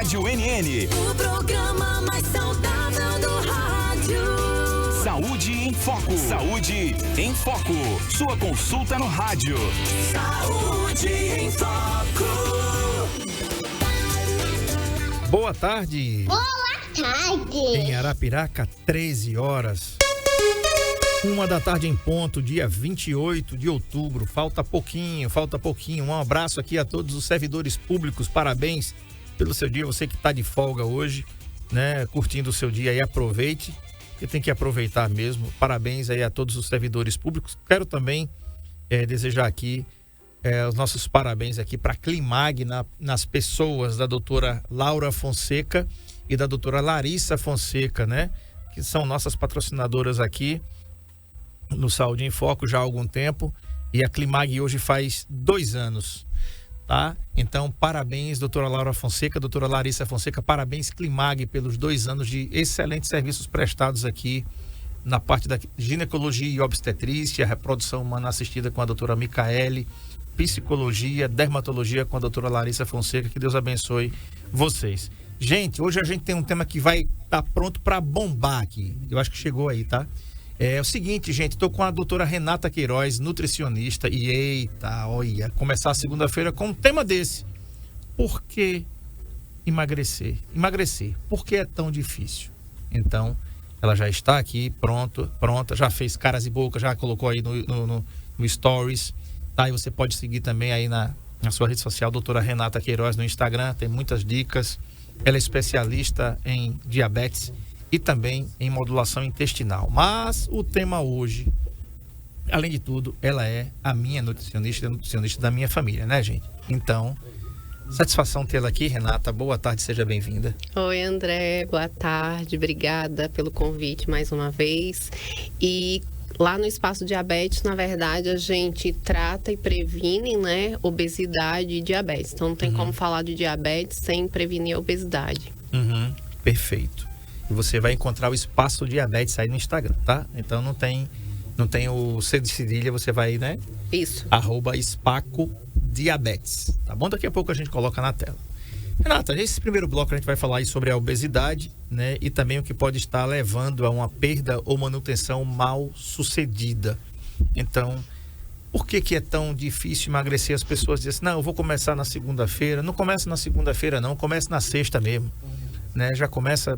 Rádio NN. O programa mais saudável do rádio. Saúde em Foco. Saúde em Foco. Sua consulta no rádio. Saúde em Foco. Boa tarde. Boa tarde. Em Arapiraca, 13 horas. 1h em ponto, dia 28 de outubro. Falta pouquinho. Um abraço aqui a todos os servidores públicos. Parabéns pelo seu dia. Você que está de folga hoje, né? Curtindo o seu dia aí, aproveite. Porque tem que aproveitar mesmo. Parabéns aí a todos os servidores públicos. Quero também desejar aqui os nossos parabéns aqui para a Climag, nas pessoas da doutora Laura Fonseca e da doutora Larissa Fonseca, né? Que são nossas patrocinadoras aqui no Saúde em Foco já há algum tempo, e a Climag hoje faz 2 anos, tá? Então, parabéns, doutora Laura Fonseca, doutora Larissa Fonseca, parabéns, Climag, pelos 2 anos de excelentes serviços prestados aqui na parte da ginecologia e obstetrícia, reprodução humana assistida com a doutora Micaele, psicologia, dermatologia com a doutora Larissa Fonseca. Que Deus abençoe vocês. Gente, hoje a gente tem um tema que vai estar pronto para bombar aqui. Eu acho que chegou aí, tá? É o seguinte, gente, tô com a doutora Renata Queiroz, nutricionista, e eita, olha, começar a segunda-feira com um tema desse. Por que emagrecer? Emagrecer, por que é tão difícil? Então, ela já está aqui, pronta, já fez caras e bocas, já colocou aí no Stories, tá? E você pode seguir também aí na sua rede social, doutora Renata Queiroz, no Instagram, tem muitas dicas. Ela é especialista em diabetes e também em modulação intestinal. Mas o tema hoje, além de tudo, ela é a minha nutricionista, a nutricionista da minha família, né, gente? Então, satisfação tê-la aqui, Renata. Boa tarde, seja bem-vinda. Oi, André. Boa tarde. Obrigada pelo convite mais uma vez. E lá no Espaço Diabetes, na verdade, a gente trata e previne, né, obesidade e diabetes. Então, não tem como falar de diabetes sem prevenir a obesidade. Perfeito. E você vai encontrar o Espaço Diabetes aí no Instagram, tá? Então não tem o C de cedilha, você vai, né? Isso. @Espaco Diabetes, tá bom? Daqui a pouco a gente coloca na tela. Renata, nesse primeiro bloco a gente vai falar aí sobre a obesidade, né? E também o que pode estar levando a uma perda ou manutenção mal sucedida. Então, por que é tão difícil emagrecer? As pessoas dizem assim, não, eu vou começar na segunda-feira. Não começa na segunda-feira não, comece na sexta mesmo. Né, já começa,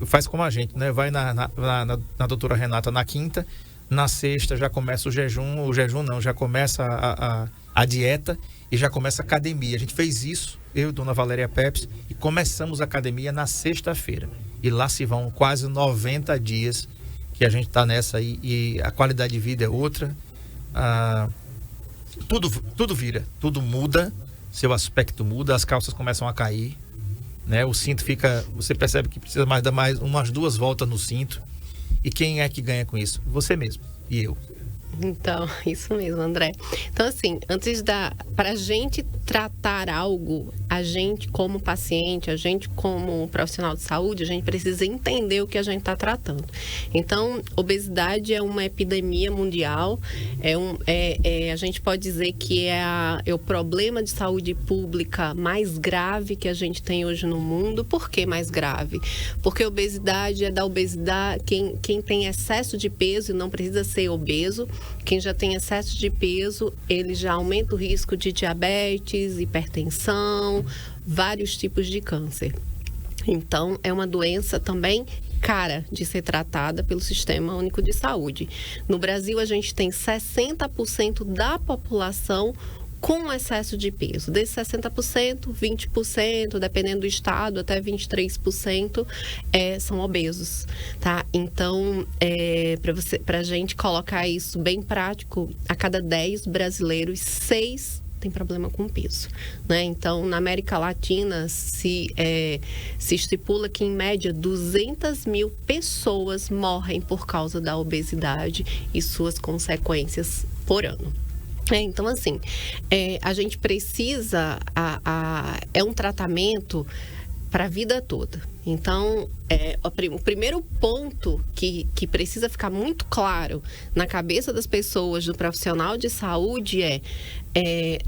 faz como a gente, né? Vai na doutora Renata na quinta, na sexta já começa o jejum não, já começa a dieta e já começa a academia. A gente fez isso, eu e dona Valéria Peps, e começamos a academia na sexta-feira. E lá se vão quase 90 dias que a gente tá nessa aí, e a qualidade de vida é outra. Tudo vira, tudo muda, seu aspecto muda, as calças começam a cair, né? O cinto fica, você percebe que precisa dar mais umas 2 voltas no cinto. E quem é que ganha com isso? Você mesmo e eu. Então, isso mesmo, André. Então, assim, pra gente tratar algo, a gente como paciente, a gente como profissional de saúde, a gente precisa entender o que a gente está tratando. Então, obesidade é uma epidemia mundial, a gente pode dizer que é o problema de saúde pública mais grave que a gente tem hoje no mundo. Por que mais grave? Porque obesidade é da obesidade, quem tem excesso de peso e não precisa ser obeso. Quem já tem excesso de peso, ele já aumenta o risco de diabetes, hipertensão, vários tipos de câncer. Então, é uma doença também cara de ser tratada pelo Sistema Único de Saúde. No Brasil, a gente tem 60% da população com excesso de peso. Desses 60%, 20%, dependendo do estado, até 23% são obesos, tá? Então, para a gente colocar isso bem prático, a cada 10 brasileiros, 6 tem problema com peso, né? Então, na América Latina, se estipula que, em média, 200 mil pessoas morrem por causa da obesidade e suas consequências por ano. Então, assim, a gente precisa, é um tratamento para a vida toda. Então, o primeiro ponto que precisa ficar muito claro na cabeça das pessoas, do profissional de saúde,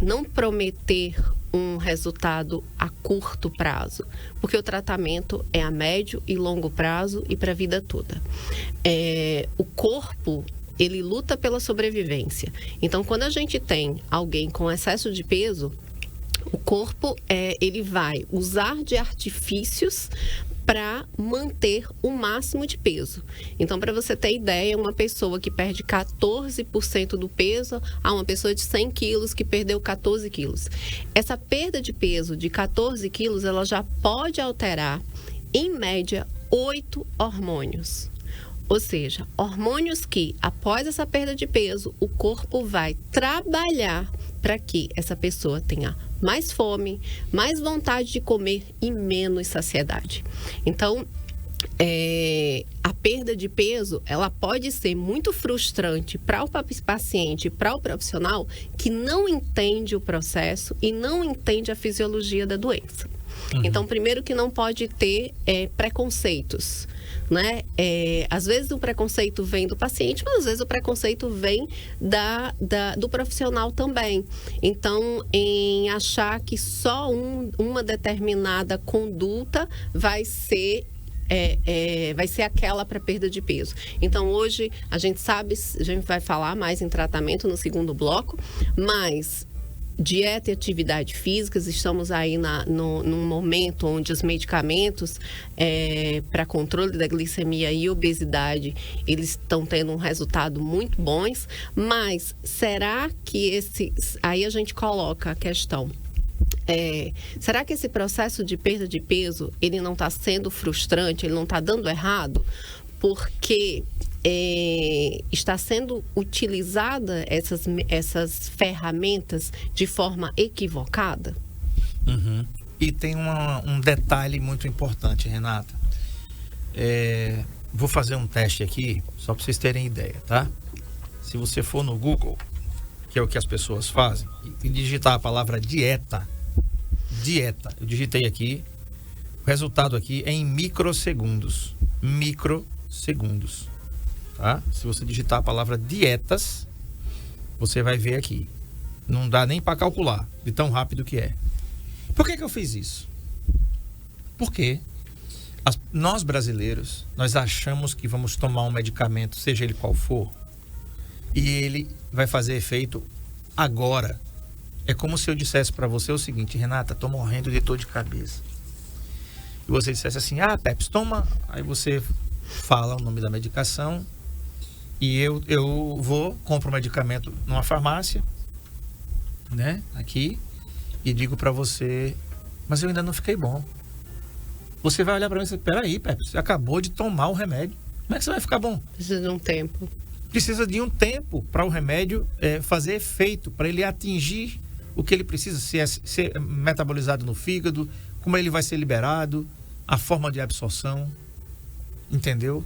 não prometer um resultado a curto prazo, porque o tratamento é a médio e longo prazo e para a vida toda. O corpo, ele luta pela sobrevivência. Então, quando a gente tem alguém com excesso de peso, o corpo ele vai usar de artifícios para manter o máximo de peso. Então, para você ter ideia, uma pessoa que perde 14% do peso a uma pessoa de 100 quilos que perdeu 14 quilos. Essa perda de peso de 14 quilos, ela já pode alterar, em média, 8 hormônios. Ou seja, hormônios que, após essa perda de peso, o corpo vai trabalhar para que essa pessoa tenha mais fome, mais vontade de comer e menos saciedade. Então, a perda de peso, ela pode ser muito frustrante para o paciente, para o profissional que não entende o processo e não entende a fisiologia da doença. Então, primeiro que não pode ter preconceitos, né? Às vezes o preconceito vem do paciente, mas às vezes o preconceito vem do profissional também. Então, em achar que só uma determinada conduta vai ser aquela para perda de peso. Então, hoje, a gente vai falar mais em tratamento no segundo bloco, mas dieta e atividade física, estamos aí num momento onde os medicamentos para controle da glicemia e obesidade, eles estão tendo um resultado muito bons, mas será que aí a gente coloca a questão, será que esse processo de perda de peso, ele não está sendo frustrante, ele não está dando errado? Porque está sendo utilizada essas ferramentas de forma equivocada? E tem um detalhe muito importante, Renata. Vou fazer um teste aqui, só para vocês terem ideia, tá? Se você for no Google, que é o que as pessoas fazem, e digitar a palavra dieta, eu digitei aqui, o resultado aqui é em microsegundos. Tá? Se você digitar a palavra dietas, você vai ver aqui. Não dá nem para calcular de tão rápido que é. Por que eu fiz isso? Porque nós brasileiros, nós achamos que vamos tomar um medicamento, seja ele qual for, e ele vai fazer efeito agora. É como se eu dissesse para você o seguinte: Renata, tô morrendo de dor de cabeça. E você dissesse assim: Pepsi, toma. Aí você fala o nome da medicação e eu compro o medicamento numa farmácia, né, aqui, e digo para você: mas eu ainda não fiquei bom. Você vai olhar para mim e dizer: peraí, Pepsi, você acabou de tomar o remédio, como é que você vai ficar bom? Precisa de um tempo. Precisa de um tempo para o remédio fazer efeito, para ele atingir o que ele precisa, ser metabolizado no fígado, como ele vai ser liberado, a forma de absorção. Entendeu?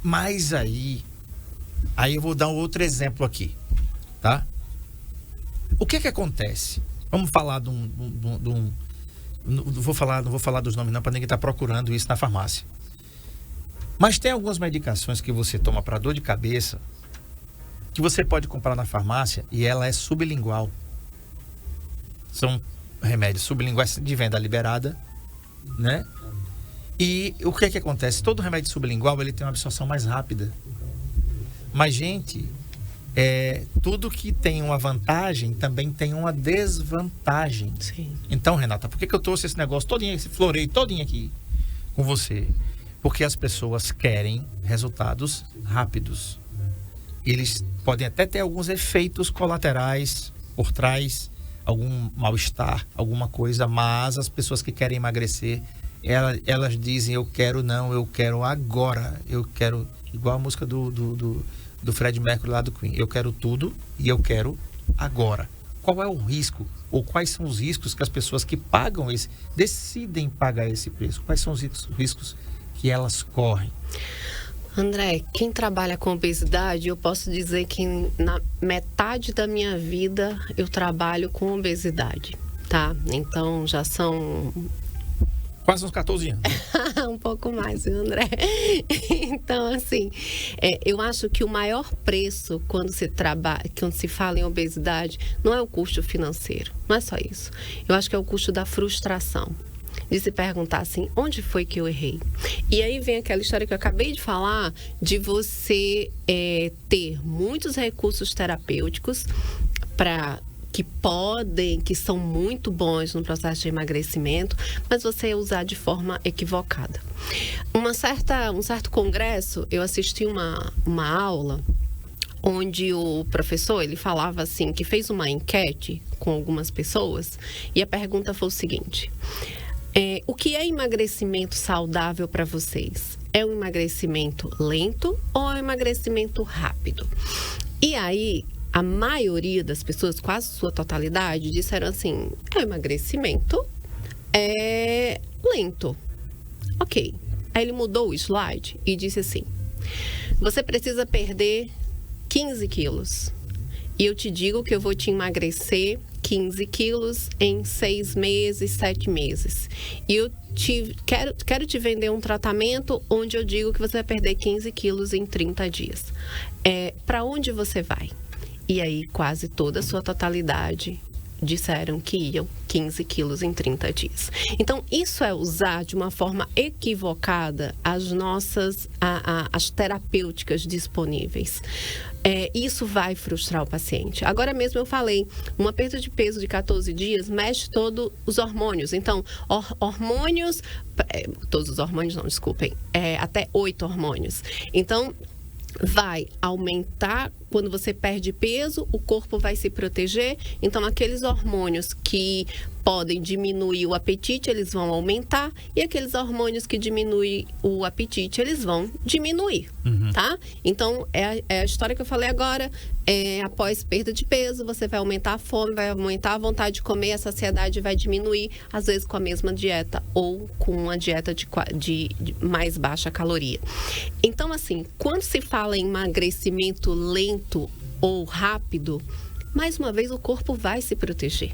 Mas aí eu vou dar um outro exemplo aqui, tá? O que acontece? Vamos falar não vou falar dos nomes não, para ninguém estar procurando isso na farmácia. Mas tem algumas medicações que você toma para dor de cabeça que você pode comprar na farmácia e ela é sublingual. São remédios sublinguais de venda liberada, né? E o que acontece? Todo remédio sublingual, ele tem uma absorção mais rápida. Mas, gente, tudo que tem uma vantagem também tem uma desvantagem. Sim. Então, Renata, por que eu trouxe esse negócio todinho, esse floreio todinho aqui com você? Porque as pessoas querem resultados rápidos. Eles podem até ter alguns efeitos colaterais por trás, algum mal-estar, alguma coisa, mas as pessoas que querem emagrecer, elas dizem: eu quero agora, eu quero, igual a música do Fred Mercury lá do Queen, eu quero tudo e eu quero agora. Qual é o risco, ou quais são os riscos que as pessoas que decidem pagar esse preço? Quais são os riscos que elas correm? André, quem trabalha com obesidade, eu posso dizer que na metade da minha vida eu trabalho com obesidade, tá? Então já são Quase uns 14 anos. Um pouco mais, viu, André? Então, assim, eu acho que o maior preço quando se fala em obesidade não é o custo financeiro, não é só isso. Eu acho que é o custo da frustração. De se perguntar assim, onde foi que eu errei? E aí vem aquela história que eu acabei de falar, de você ter muitos recursos terapêuticos que são muito bons no processo de emagrecimento, mas você usar de forma equivocada. Um certo congresso, eu assisti uma aula onde o professor, ele falava assim, que fez uma enquete com algumas pessoas, e a pergunta foi o seguinte: o que é emagrecimento saudável para vocês? É um emagrecimento lento ou é um emagrecimento rápido? E aí, a maioria das pessoas, quase sua totalidade, disseram assim, o emagrecimento é lento. Ok. Aí ele mudou o slide e disse assim, você precisa perder 15 quilos. E eu te digo que eu vou te emagrecer 15 quilos em 6 meses, 7 meses. E eu quero te vender um tratamento onde eu digo que você vai perder 15 quilos em 30 dias. Para onde você vai? E aí, quase toda a sua totalidade disseram que iam 15 quilos em 30 dias. Então, isso é usar de uma forma equivocada as terapêuticas disponíveis. Isso vai frustrar o paciente. Agora mesmo eu falei, uma perda de peso de 14 dias mexe todos os hormônios. Então, hormônios, todos os hormônios não, desculpem, até 8 hormônios. Então, vai aumentar, quando você perde peso, o corpo vai se proteger, então aqueles hormônios que podem diminuir o apetite, eles vão aumentar, e aqueles hormônios que diminuem o apetite, eles vão diminuir, tá? Então, é a história que eu falei agora, após perda de peso, você vai aumentar a fome, vai aumentar a vontade de comer, a saciedade vai diminuir, às vezes com a mesma dieta, ou com uma dieta de mais baixa caloria. Então, assim, quando se fala em emagrecimento lento ou rápido, mais uma vez o corpo vai se proteger.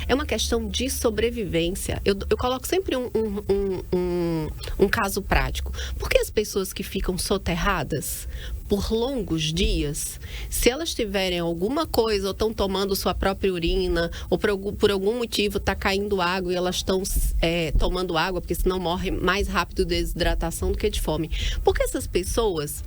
É uma questão de sobrevivência. Eu coloco sempre um caso prático. Por que as pessoas que ficam soterradas por longos dias, se elas tiverem alguma coisa, ou estão tomando sua própria urina, ou por algum motivo está caindo água e elas estão tomando água, porque senão morre mais rápido de desidratação do que de fome. Por que essas pessoas,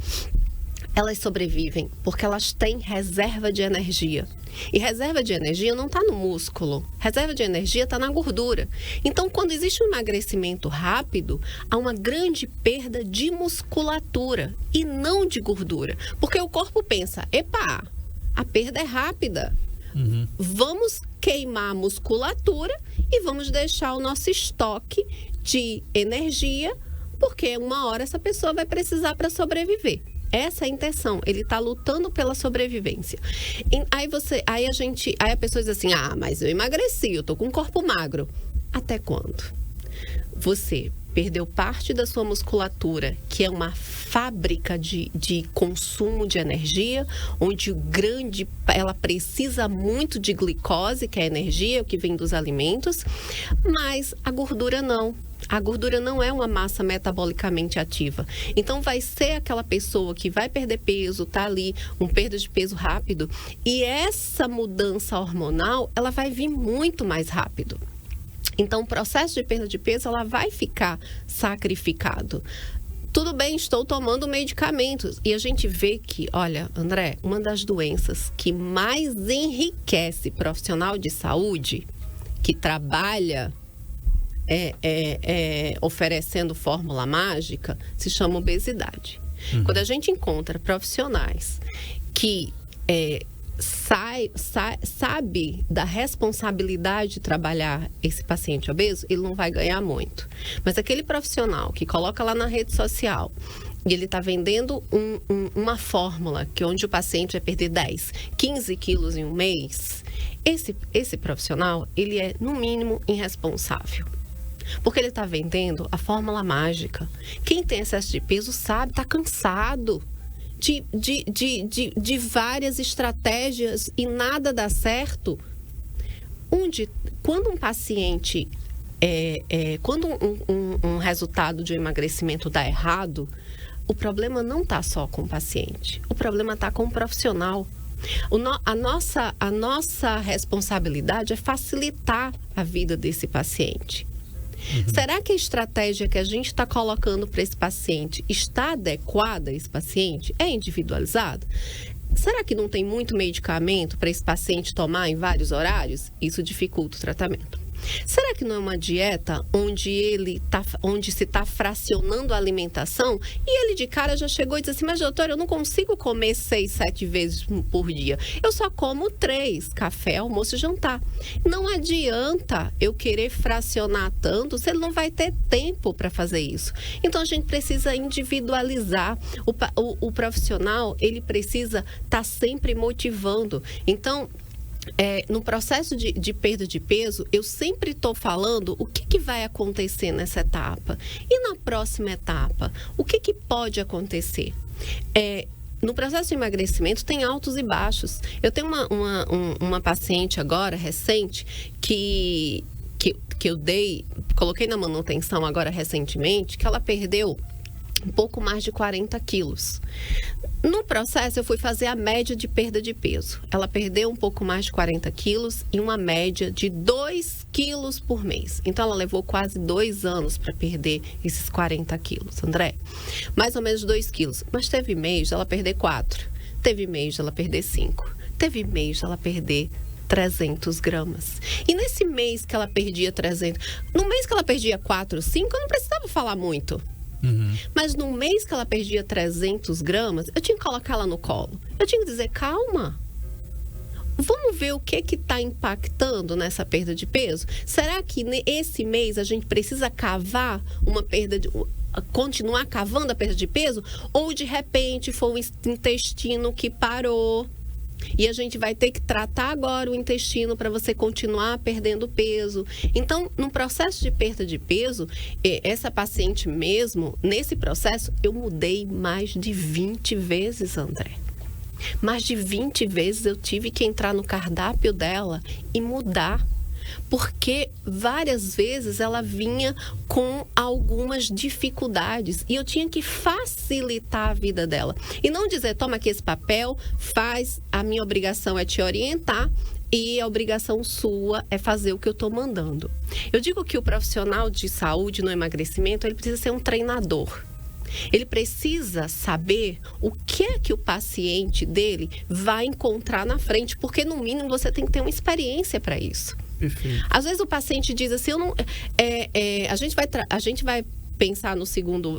elas sobrevivem? Porque elas têm reserva de energia. E reserva de energia não está no músculo. Reserva de energia está na gordura. Então, quando existe um emagrecimento rápido, há uma grande perda de musculatura e não de gordura. Porque o corpo pensa, epa, a perda é rápida. Vamos queimar a musculatura e vamos deixar o nosso estoque de energia, porque uma hora essa pessoa vai precisar para sobreviver. Essa é a intenção, ele está lutando pela sobrevivência. Aí a pessoa diz assim, mas eu emagreci, eu tô com um corpo magro. Até quando? Você perdeu parte da sua musculatura, que é uma fábrica de consumo de energia, onde ela precisa muito de glicose, que é a energia, o que vem dos alimentos, mas a gordura não. A gordura não é uma massa metabolicamente ativa. Então, vai ser aquela pessoa que vai perder peso, tá ali, perda de peso rápido, e essa mudança hormonal, ela vai vir muito mais rápido. Então, o processo de perda de peso, ela vai ficar sacrificado. Tudo bem, estou tomando medicamentos. E a gente vê que, olha, André, uma das doenças que mais enriquece profissional de saúde, que trabalha oferecendo fórmula mágica, se chama obesidade. Quando a gente encontra profissionais que sabe da responsabilidade de trabalhar esse paciente obeso, ele não vai ganhar muito. Mas aquele profissional que coloca lá na rede social e ele está vendendo uma fórmula onde o paciente vai perder 10, 15 quilos em um mês, esse profissional, ele é, no mínimo, irresponsável. Porque ele está vendendo a fórmula mágica. Quem tem excesso de peso sabe, está cansado de várias estratégias e nada dá certo. Quando um paciente quando um resultado de um emagrecimento dá errado, o problema não está só com o paciente, o problema está com o profissional. A nossa responsabilidade é facilitar a vida desse paciente. Será que a estratégia que a gente está colocando para esse paciente está adequada a esse paciente? É individualizada? Será que não tem muito medicamento para esse paciente tomar em vários horários? Isso dificulta o tratamento. Será que não é uma dieta onde se está fracionando a alimentação? E ele de cara já chegou e disse assim, mas doutor, eu não consigo comer 6, 7 vezes por dia. Eu só como 3, café, almoço e jantar. Não adianta eu querer fracionar tanto, se ele não vai ter tempo para fazer isso. Então a gente precisa individualizar. O profissional, ele precisa estar sempre motivando. Então, no processo de perda de peso, eu sempre estou falando o que vai acontecer nessa etapa. E na próxima etapa, o que pode acontecer? No processo de emagrecimento tem altos e baixos. Eu tenho uma paciente agora, recente, que eu coloquei na manutenção agora recentemente, que ela perdeu um pouco mais de 40 quilos. No processo, eu fui fazer a média de perda de peso. Ela perdeu um pouco mais de 40 quilos e uma média de 2 quilos por mês. Então, ela levou quase 2 anos para perder esses 40 quilos, André. Mais ou menos 2 quilos. Mas teve mês de ela perder 4. Teve mês de ela perder 5. Teve mês de ela perder 300 gramas. E nesse mês que ela perdia 300... No mês que ela perdia 4, 5, eu não precisava falar muito. Mas no mês que ela perdia 300 gramas, eu tinha que colocar ela no colo. Eu tinha que dizer, calma. Vamos ver o que está impactando nessa perda de peso? Será que nesse mês a gente precisa cavar uma perda de... continuar cavando a perda de peso? Ou de repente foi o intestino que parou? E a gente vai ter que tratar agora o intestino para você continuar perdendo peso. Então, no processo de perda de peso, essa paciente mesmo, nesse processo, eu mudei mais de 20 vezes, André. Mais de 20 vezes eu tive que entrar no cardápio dela e mudar. Porque várias vezes ela vinha com algumas dificuldades e eu tinha que facilitar a vida dela. E não dizer, toma aqui esse papel, faz, a minha obrigação é te orientar e a obrigação sua é fazer o que eu estou mandando. Eu digo que o profissional de saúde no emagrecimento, ele precisa ser um treinador. Ele precisa saber o que é que o paciente dele vai encontrar na frente, porque no mínimo você tem que ter uma experiência para isso. Perfeito. Às vezes o paciente diz assim, a gente vai pensar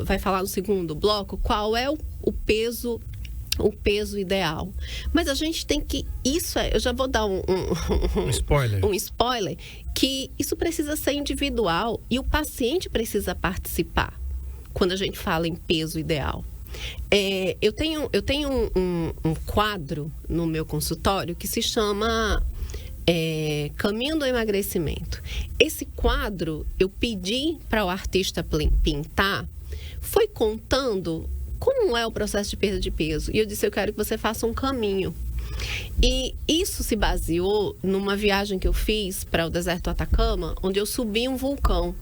vai falar no segundo bloco qual é o peso ideal. Mas a gente tem que, eu já vou dar um spoiler, que isso precisa ser individual e o paciente precisa participar quando a gente fala em peso ideal. Eu tenho um quadro no meu consultório que se chama Caminho do Emagrecimento. Esse quadro eu pedi para o artista pintar, foi contando como é o processo de perda de peso. E eu disse, eu quero que você faça um caminho. E isso se baseou numa viagem que eu fiz para o deserto do Atacama, onde eu subi um vulcão.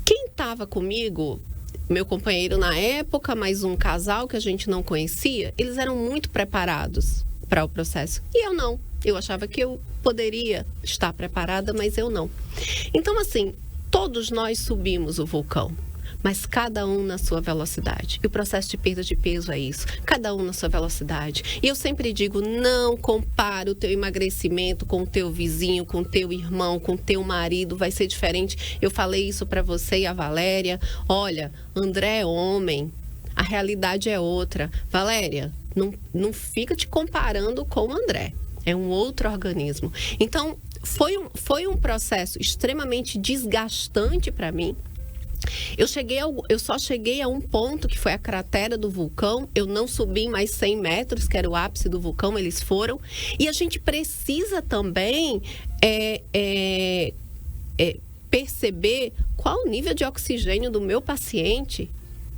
Quem estava comigo, meu companheiro na época, mais um casal que a gente não conhecia, eles eram muito preparados para o processo. E eu não. Eu achava que eu poderia estar preparada, mas eu não. Então, assim, todos nós subimos o vulcão, mas cada um na sua velocidade. E o processo de perda de peso é isso, cada um na sua velocidade. E eu sempre digo, não compara o teu emagrecimento com o teu vizinho, com o teu irmão, com o teu marido, vai ser diferente. Eu falei isso para você e a Valéria. Olha, André é homem, a realidade é outra. Valéria, não fica te comparando com o André. É um outro organismo. Então, foi um processo extremamente desgastante para mim. Eu só cheguei a um ponto que foi a cratera do vulcão. Eu não subi mais 100 metros, que era o ápice do vulcão, eles foram. E a gente precisa também perceber qual o nível de oxigênio do meu paciente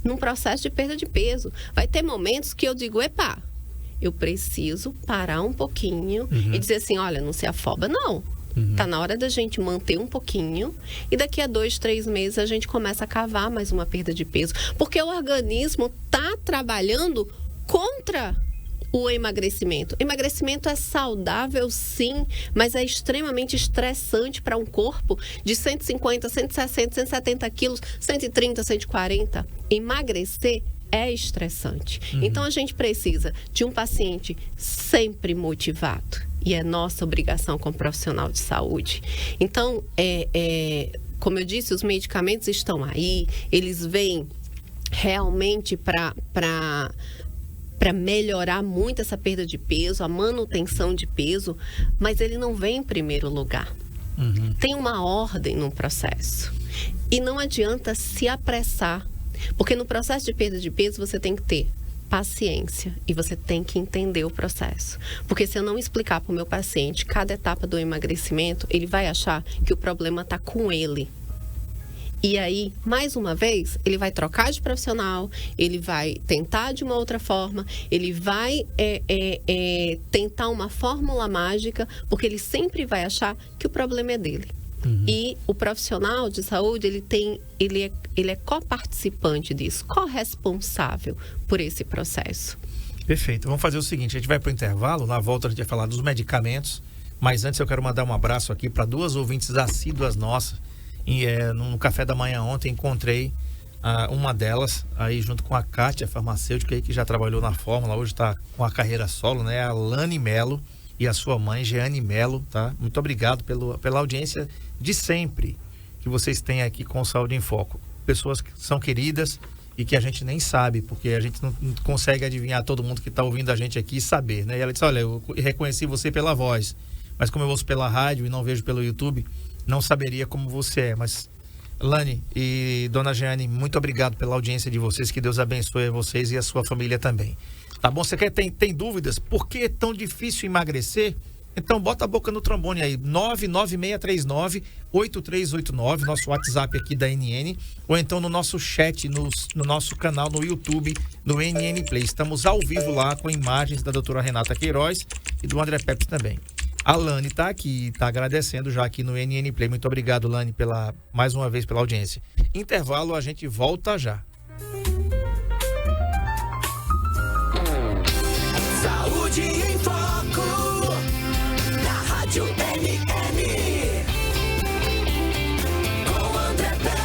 num processo de perda de peso. Vai ter momentos que eu digo, eu preciso parar um pouquinho e dizer assim, olha, não se afoba não. Tá na hora da gente manter um pouquinho e daqui a 2, 3 meses a gente começa a cavar mais uma perda de peso. Porque o organismo tá trabalhando contra o emagrecimento. Emagrecimento é saudável, sim, mas é extremamente estressante para um corpo de 150, 160, 170 quilos, 130, 140. Emagrecer é estressante. Então, a gente precisa de um paciente sempre motivado. E é nossa obrigação como profissional de saúde. Então, como eu disse, os medicamentos estão aí, eles vêm realmente para melhorar muito essa perda de peso, a manutenção de peso, mas ele não vem em primeiro lugar. Tem uma ordem no processo. E não adianta se apressar, porque no processo de perda de peso você tem que ter paciência e você tem que entender o processo. Porque se eu não explicar para o meu paciente cada etapa do emagrecimento, ele vai achar que o problema está com ele. E aí, mais uma vez, ele vai trocar de profissional, ele vai tentar de uma outra forma, ele vai tentar uma fórmula mágica, porque ele sempre vai achar que o problema é dele. E o profissional de saúde, ele é coparticipante disso, corresponsável por esse processo. Perfeito. Vamos fazer o seguinte, a gente vai para o intervalo, na volta a gente vai falar dos medicamentos, mas antes eu quero mandar um abraço aqui para 2 ouvintes assíduas nossas. No café da manhã ontem encontrei uma delas aí junto com a Kátia, farmacêutica aí, que já trabalhou na Fórmula, hoje está com a carreira solo, né? A Lani Melo e a sua mãe, Jeane Melo, tá? Muito obrigado pela audiência de sempre que vocês têm aqui com o Saúde em Foco. Pessoas que são queridas e que a gente nem sabe, porque a gente não consegue adivinhar todo mundo que está ouvindo a gente aqui e saber, né? E ela disse, olha, eu reconheci você pela voz, mas como eu ouço pela rádio e não vejo pelo YouTube, não saberia como você é. Mas Lani e Dona Jeane, muito obrigado pela audiência de vocês, que Deus abençoe a vocês e a sua família também. Tá bom? Você tem dúvidas? Por que é tão difícil emagrecer? Então bota a boca no trombone aí, 99639-8389, nosso WhatsApp aqui da NN, ou então no nosso chat, no nosso canal no YouTube, no NN Play. Estamos ao vivo lá com imagens da doutora Renata Queiroz e do André Peps também. A Lani está aqui, está agradecendo já aqui no NN Play. Muito obrigado, Lani, mais uma vez pela audiência. Intervalo, a gente volta já. Saúde em Foco, na Rádio NN, com André Peps.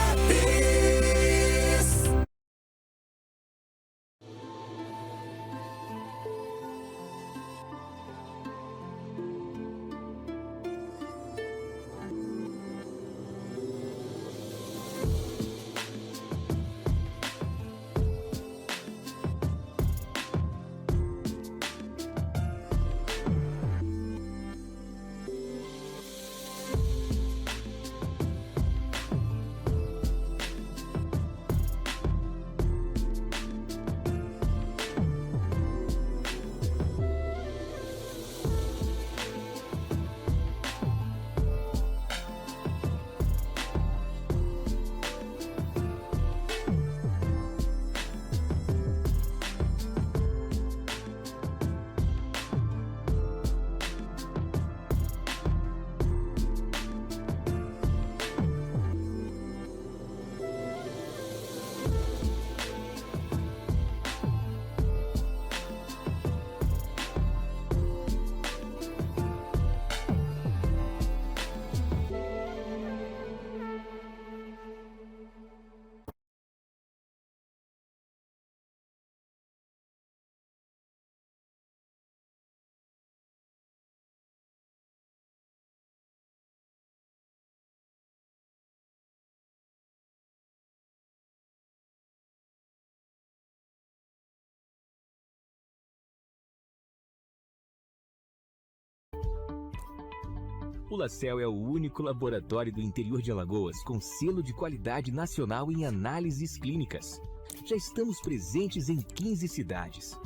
O LaCell é o único laboratório do interior de Alagoas com selo de qualidade nacional em análises clínicas. Já estamos presentes em 15 cidades.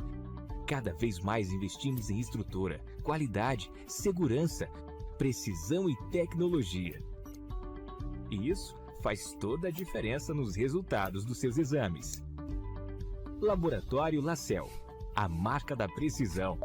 Cada vez mais investimos em estrutura, qualidade, segurança, precisão e tecnologia. E isso faz toda a diferença nos resultados dos seus exames. Laboratório LaCell, a marca da precisão.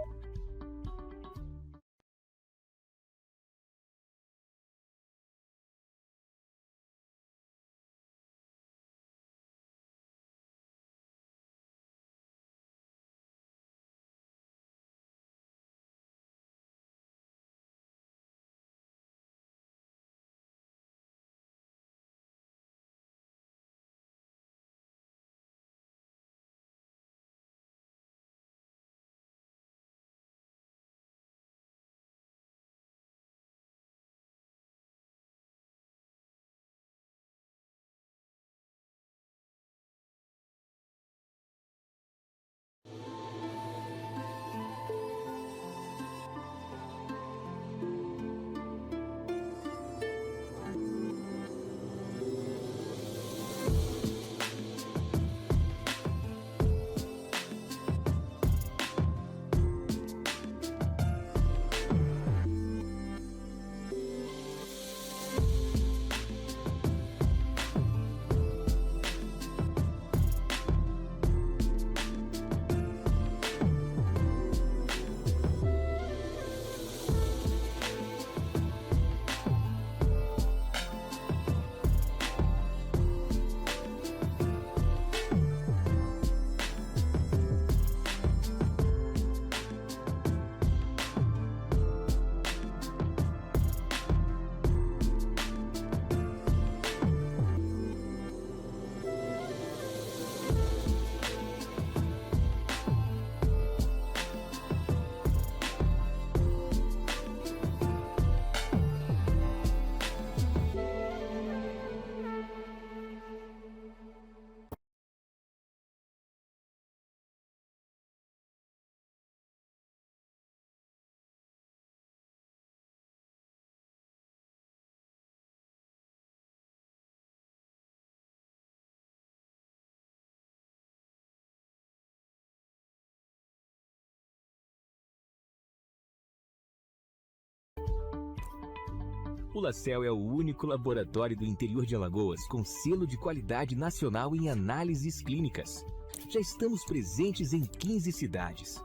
O LaCell é o único laboratório do interior de Alagoas com selo de qualidade nacional em análises clínicas. Já estamos presentes em 15 cidades.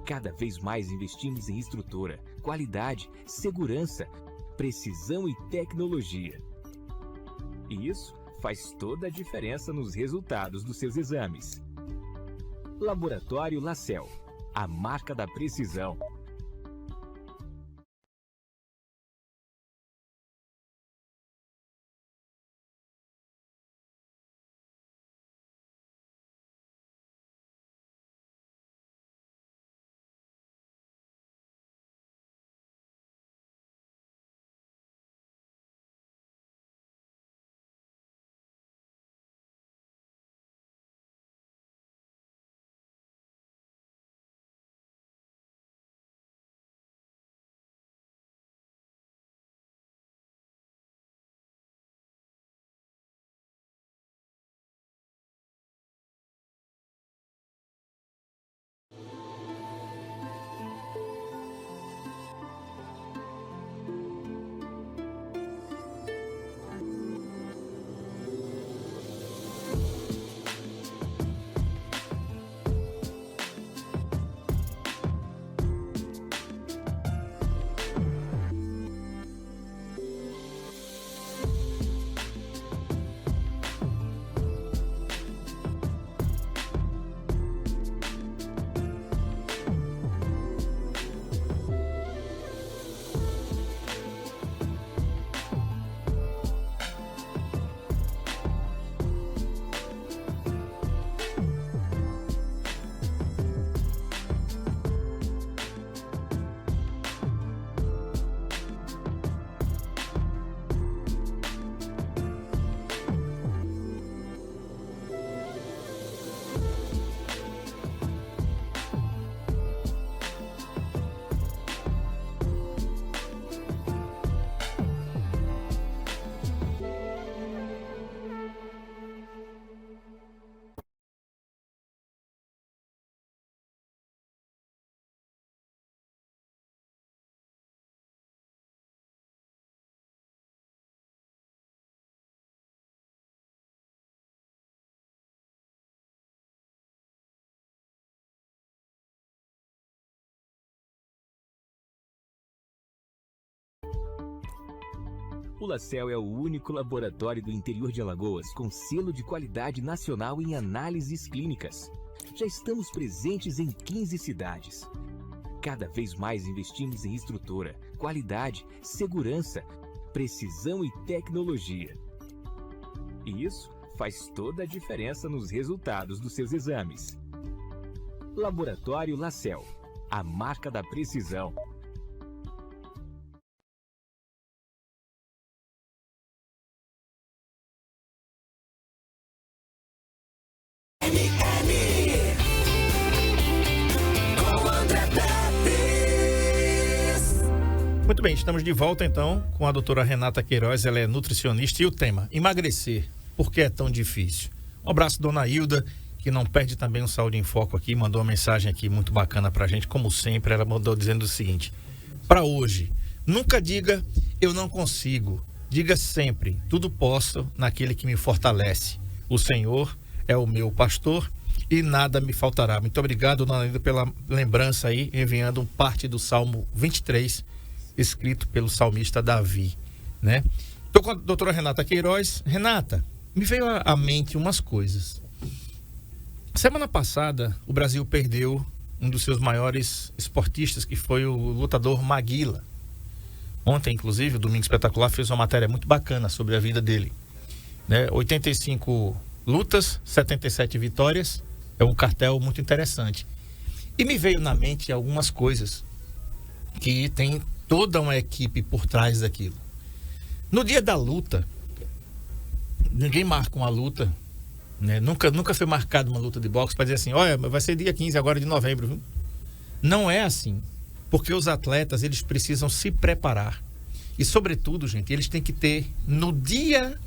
Cada vez mais investimos em estrutura, qualidade, segurança, precisão e tecnologia. E isso faz toda a diferença nos resultados dos seus exames. Laboratório LaCell, a marca da precisão. O LaCell é o único laboratório do interior de Alagoas com selo de qualidade nacional em análises clínicas. Já estamos presentes em 15 cidades. Cada vez mais investimos em estrutura, qualidade, segurança, precisão e tecnologia. E isso faz toda a diferença nos resultados dos seus exames. Laboratório LaCell, a marca da precisão. Muito bem, estamos de volta então com a doutora Renata Queiroz, ela é nutricionista e o tema, emagrecer, por que é tão difícil? Um abraço, dona Hilda, que não perde também o Saúde em Foco aqui, mandou uma mensagem aqui muito bacana pra gente, como sempre, ela mandou dizendo o seguinte, para hoje, nunca diga eu não consigo, diga sempre, tudo posso naquele que me fortalece, o Senhor é o meu pastor e nada me faltará. Muito obrigado, dona Hilda, pela lembrança aí, enviando parte do Salmo 23, escrito pelo salmista Davi, né? Estou com a doutora Renata Queiroz. Renata, me veio à mente umas coisas. Semana passada, o Brasil perdeu um dos seus maiores esportistas, que foi o lutador Maguila. Ontem, inclusive, o Domingo Espetacular fez uma matéria muito bacana sobre a vida dele, né? 85 lutas, 77 vitórias, é um cartel muito interessante. E me veio na mente algumas coisas que tem toda uma equipe por trás daquilo. No dia da luta, ninguém marca uma luta, né? Nunca foi marcada uma luta de boxe para dizer assim, olha, vai ser dia 15 agora de novembro. Viu? Não é assim, porque os atletas, eles precisam se preparar. E, sobretudo, gente, eles têm que ter, no dia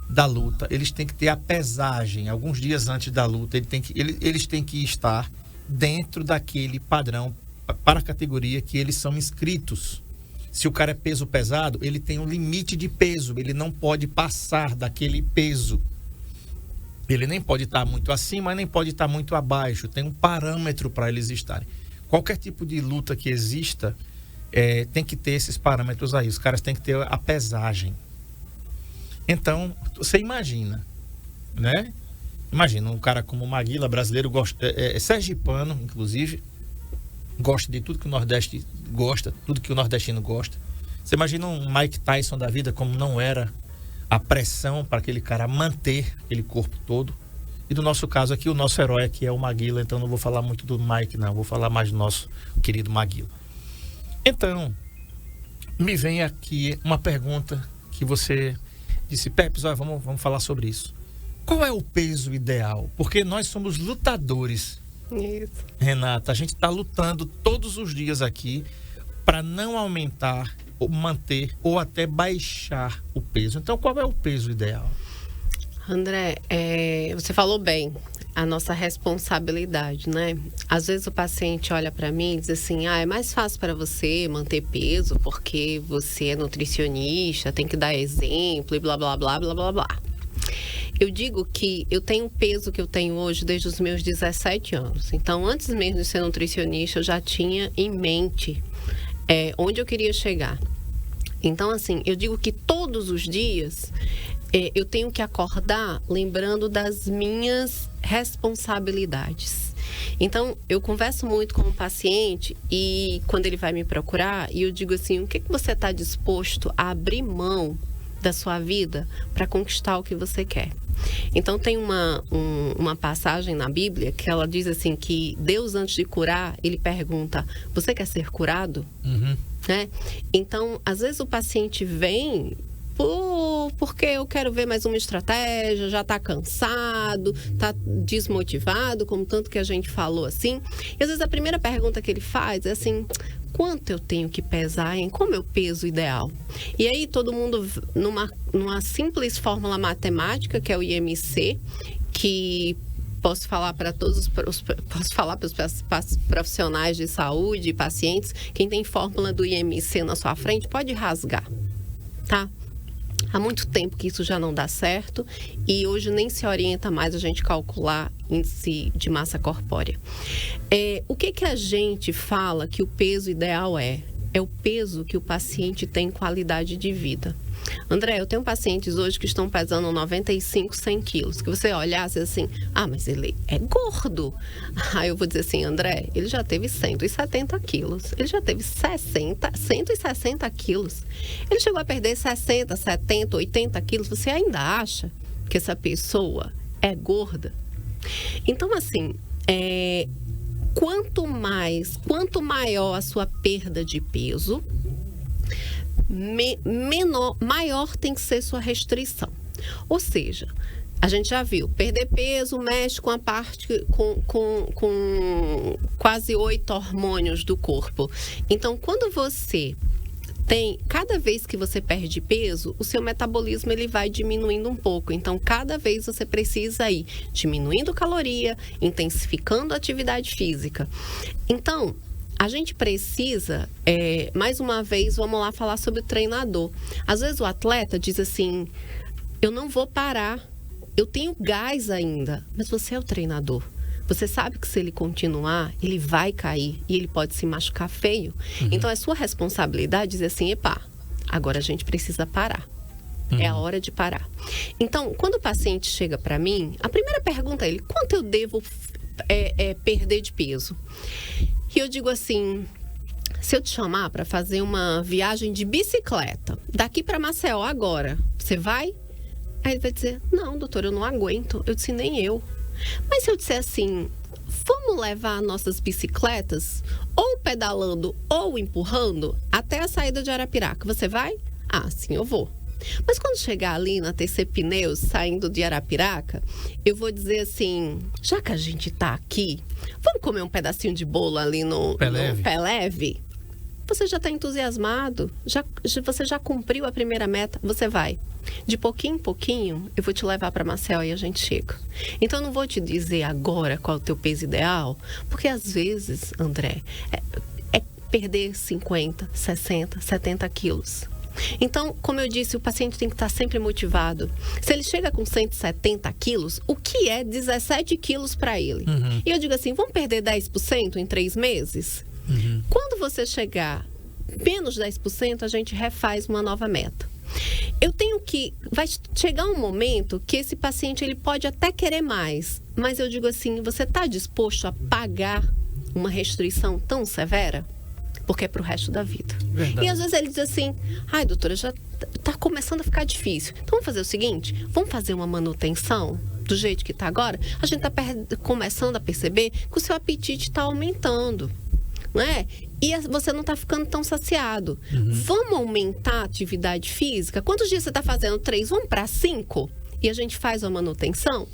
da luta, eles têm que ter a pesagem, alguns dias antes da luta, eles têm que estar dentro daquele padrão para a categoria que eles são inscritos. Se o cara é peso pesado, ele tem um limite de peso, ele não pode passar daquele peso. Ele nem pode estar muito acima, nem pode estar muito abaixo. Tem um parâmetro para eles estarem. Qualquer tipo de luta que exista, tem que ter esses parâmetros aí. Os caras têm que ter a pesagem. Então, você imagina, né? Imagina, um cara como o Maguila, brasileiro, sergipano, inclusive, gosta de tudo que o Nordeste gosta, tudo que o nordestino gosta. Você imagina um Mike Tyson da vida, como não era a pressão para aquele cara manter aquele corpo todo. E do nosso caso aqui, o nosso herói aqui é o Maguila, então não vou falar muito do Mike, não. Vou falar mais do nosso querido Maguila. Então, me vem aqui uma pergunta que você disse, Pepes, vamos falar sobre isso. Qual é o peso ideal? Porque nós somos lutadores. Isso. Renata, a gente está lutando todos os dias aqui para não aumentar, ou manter ou até baixar o peso. Então, qual é o peso ideal? André, você falou bem, a nossa responsabilidade, né? Às vezes o paciente olha para mim e diz assim, é mais fácil para você manter peso porque você é nutricionista, tem que dar exemplo e blá, blá, blá, blá, blá, blá. Eu digo que eu tenho o peso que eu tenho hoje desde os meus 17 anos. Então, antes mesmo de ser nutricionista, eu já tinha em mente onde eu queria chegar. Então, assim, eu digo que todos os dias eu tenho que acordar lembrando das minhas responsabilidades. Então, eu converso muito com o paciente e quando ele vai me procurar, e eu digo assim, o que você está disposto a abrir mão da sua vida para conquistar o que você quer? Então, tem uma passagem na Bíblia que ela diz assim que Deus, antes de curar, ele pergunta, você quer ser curado? Uhum. Né? Então, às vezes o paciente vem porque eu quero ver mais uma estratégia, já está cansado, está desmotivado, como tanto que a gente falou assim. E às vezes a primeira pergunta que ele faz é assim, quanto eu tenho que pesar, hein? Qual é o meu peso ideal? E aí todo mundo, numa simples fórmula matemática, que é o IMC, que posso falar para os profissionais de saúde e pacientes, quem tem fórmula do IMC na sua frente, pode rasgar, tá? Há muito tempo que isso já não dá certo e hoje nem se orienta mais a gente calcular índice de massa corpórea. O que a gente fala que o peso ideal é? É o peso que o paciente tem qualidade de vida. André, eu tenho pacientes hoje que estão pesando 95, 100 quilos. Que você olhasse assim, mas ele é gordo. Aí eu vou dizer assim, André, ele já teve 170 quilos. Ele já teve 160 quilos. Ele chegou a perder 60, 70, 80 quilos. Você ainda acha que essa pessoa é gorda? Então, assim, quanto maior a sua perda de peso, maior tem que ser sua restrição. Ou seja, a gente já viu, perder peso mexe com a parte, com quase 8 hormônios do corpo. Então, quando você cada vez que você perde peso, o seu metabolismo ele vai diminuindo um pouco. Então, cada vez você precisa ir diminuindo caloria, intensificando a atividade física. Então, a gente precisa, mais uma vez, vamos lá falar sobre o treinador. Às vezes o atleta diz assim, eu não vou parar, eu tenho gás ainda, mas você é o treinador. Você sabe que se ele continuar, ele vai cair e ele pode se machucar feio. Uhum. Então, é sua responsabilidade dizer assim, agora a gente precisa parar. Uhum. É a hora de parar. Então, quando o paciente chega para mim, a primeira pergunta é ele, quanto eu devo perder de peso? E eu digo assim, se eu te chamar para fazer uma viagem de bicicleta, daqui para Maceió agora, você vai? Aí ele vai dizer, não, doutor, eu não aguento. Eu disse, nem eu. Mas se eu disser assim, vamos levar nossas bicicletas, ou pedalando ou empurrando, até a saída de Arapiraca, você vai? Sim, eu vou. Mas quando chegar ali na TC Pneus, saindo de Arapiraca, eu vou dizer assim, já que a gente tá aqui, vamos comer um pedacinho de bolo ali no Pé Leve? Você já está entusiasmado, você já cumpriu a primeira meta, você vai. De pouquinho em pouquinho, eu vou te levar para Maceió e a gente chega. Então, eu não vou te dizer agora qual é o teu peso ideal, porque às vezes, André, perder 50, 60, 70 quilos. Então, como eu disse, o paciente tem que estar sempre motivado. Se ele chega com 170 quilos, o que é 17 quilos para ele? E eu digo assim, vamos perder 10% em 3 meses? Quando você chegar menos 10%, a gente refaz uma nova meta. Vai chegar um momento que esse paciente ele pode até querer mais, mas eu digo assim, você está disposto a pagar uma restrição tão severa? Porque é pro resto da vida. Verdade. E às vezes ele diz assim, ai doutora, já tá começando a ficar difícil. Então vamos fazer o seguinte, vamos fazer uma manutenção do jeito que tá agora? A gente tá começando a perceber que o seu apetite está aumentando, não é? E você não está ficando tão saciado. Vamos aumentar a atividade física? Quantos dias você está fazendo? 3? Vamos para 5? E a gente faz a manutenção?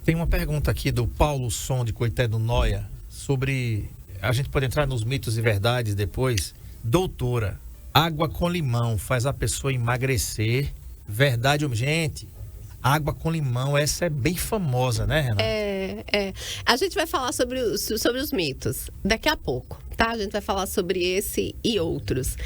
Tem uma pergunta aqui do Paulo Som, de Coité do Noia, sobre... A gente pode entrar nos mitos e verdades depois. Doutora, água com limão faz a pessoa emagrecer? Verdade, gente? Água com limão, essa é bem famosa, né, Renata? A gente vai falar sobre os mitos daqui a pouco, tá? A gente vai falar sobre esse e outros.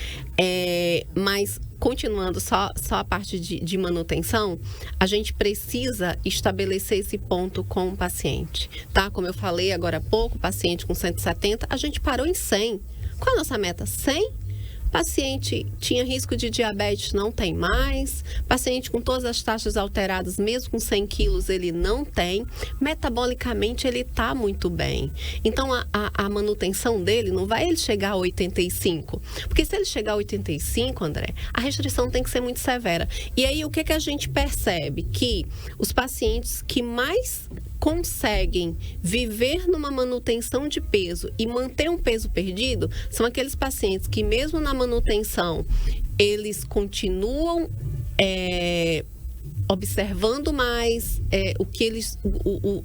Mas, continuando só a parte de manutenção, a gente precisa estabelecer esse ponto com o paciente, tá? Como eu falei agora há pouco, paciente com 170, a gente parou em 100. Qual a nossa meta? 100? Paciente tinha risco de diabetes, não tem mais. Paciente com todas as taxas alteradas, mesmo com 100 quilos, ele não tem. Metabolicamente, ele está muito bem. Então, a manutenção dele não vai ele chegar a 85. Porque se ele chegar a 85, André, a restrição tem que ser muito severa. E aí, o que a gente percebe? Que os pacientes que mais conseguem viver numa manutenção de peso e manter um peso perdido são aqueles pacientes que mesmo na manutenção eles continuam observando mais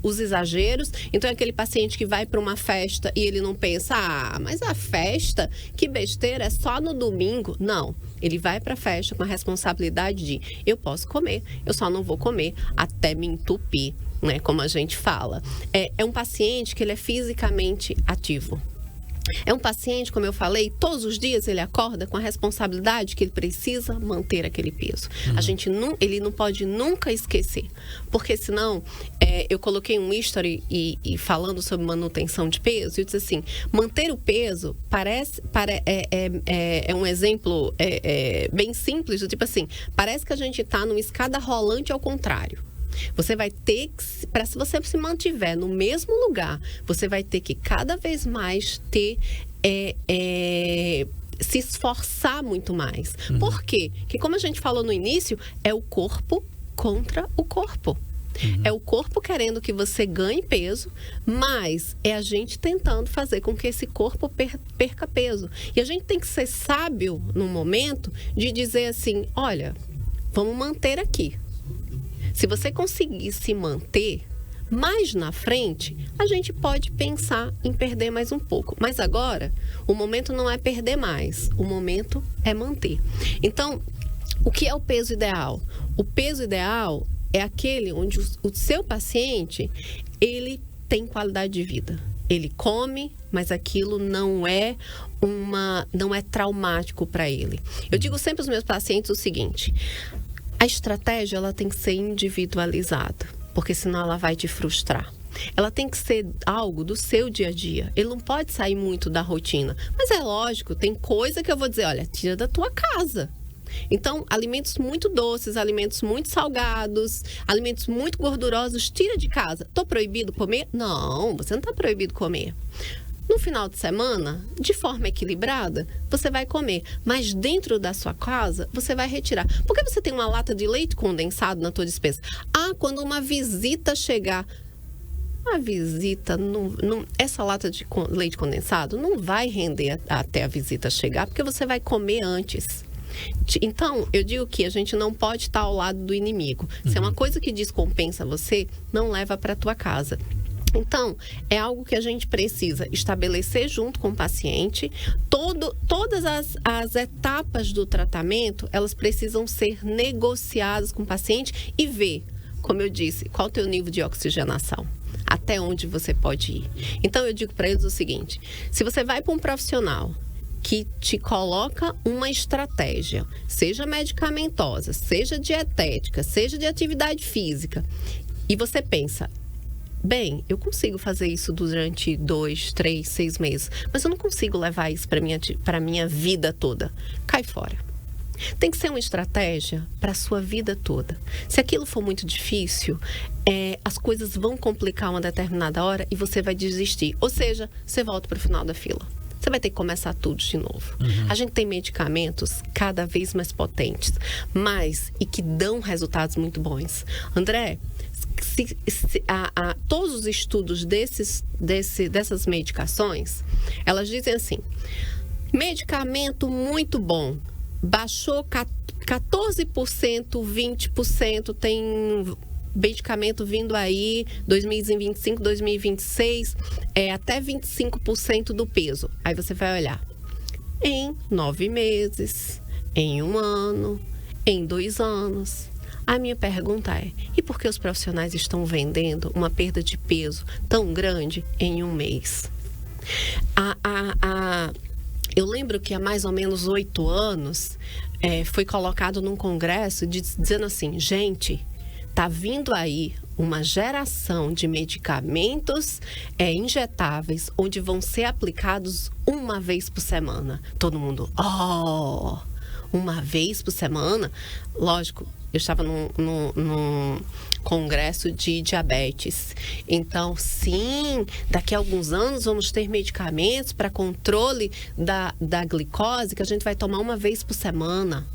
os exageros. Então é aquele paciente que vai para uma festa e ele não pensa, mas a festa, que besteira, é só no domingo. Não, ele vai para a festa com a responsabilidade de eu posso comer, eu só não vou comer até me entupir, né, como a gente fala. É um paciente que ele é fisicamente ativo. É um paciente, como eu falei, todos os dias ele acorda com a responsabilidade que ele precisa manter aquele peso. Ele não pode nunca esquecer, porque senão, eu coloquei um history e falando sobre manutenção de peso, e eu disse assim, manter o peso é um exemplo bem simples, do tipo assim, parece que a gente está numa escada rolante ao contrário. Você vai ter que, se você se mantiver no mesmo lugar, você vai ter que cada vez mais se esforçar muito mais. Por quê? Porque como a gente falou no início, é o corpo contra o corpo. É o corpo querendo que você ganhe peso, mas é a gente tentando fazer com que esse corpo perca peso. E a gente tem que ser sábio no momento de dizer assim, olha, vamos manter aqui. Se você conseguir se manter, mais na frente, a gente pode pensar em perder mais um pouco. Mas agora, o momento não é perder mais, o momento é manter. Então, o que é o peso ideal? O peso ideal é aquele onde o seu paciente, ele tem qualidade de vida. Ele come, mas aquilo não é traumático para ele. Eu digo sempre aos meus pacientes o seguinte: a estratégia ela tem que ser individualizada, porque senão ela vai te frustrar. Ela tem que ser algo do seu dia a dia. Ele não pode sair muito da rotina. Mas é lógico, tem coisa que eu vou dizer, olha, tira da tua casa. Então, alimentos muito doces, alimentos muito salgados, alimentos muito gordurosos, tira de casa. Tô proibido comer? Não, você não tá proibido comer. No final de semana, de forma equilibrada, você vai comer. Mas dentro da sua casa, você vai retirar. Por que você tem uma lata de leite condensado na tua despensa? Quando uma visita chegar... A visita, essa lata de leite condensado não vai render até a visita chegar, porque você vai comer antes. Então, eu digo que a gente não pode estar ao lado do inimigo. Se é uma coisa que descompensa você, não leva para a tua casa. Então, é algo que a gente precisa estabelecer junto com o paciente. Todas as etapas do tratamento, elas precisam ser negociadas com o paciente e ver, como eu disse, qual o teu nível de oxigenação, até onde você pode ir. Então, eu digo para eles o seguinte: se você vai para um profissional que te coloca uma estratégia, seja medicamentosa, seja dietética, seja de atividade física, e você pensa, bem, eu consigo fazer isso durante 2, 3, 6 meses, mas eu não consigo levar isso para a minha vida toda. Cai fora. Tem que ser uma estratégia para a sua vida toda. Se aquilo for muito difícil, as coisas vão complicar uma determinada hora e você vai desistir. Ou seja, você volta para o final da fila. Você vai ter que começar tudo de novo. A gente tem medicamentos cada vez mais potentes, e que dão resultados muito bons. André, todos os estudos dessas medicações, elas dizem assim, medicamento muito bom, baixou 14%, 20%, tem medicamento vindo aí, 2025, 2026, até 25% do peso. Aí você vai olhar, em 9 meses, em 1 ano, em 2 anos. A minha pergunta é, e por que os profissionais estão vendendo uma perda de peso tão grande em 1 mês? Eu lembro que há mais ou menos 8 anos, foi colocado num congresso dizendo assim, gente, tá vindo aí uma geração de medicamentos injetáveis, onde vão ser aplicados 1 vez por semana. Todo mundo, 1 vez por semana? Lógico, eu estava num congresso de diabetes. Então, sim, daqui a alguns anos vamos ter medicamentos para controle da glicose que a gente vai tomar 1 vez por semana.